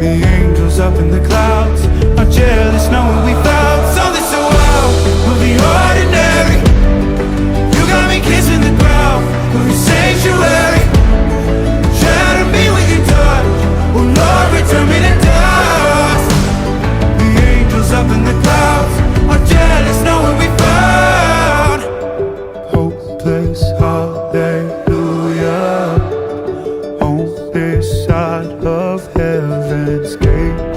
The angels up in the clouds are jealous knowing we found something so wild of the ordinary. You got me kissing the ground of your sanctuary. Shatter me with your touch, oh Lord, return me to dust. The angels up in the clouds are jealous knowing we found hopeless hallelujah on this side of heaven's gate.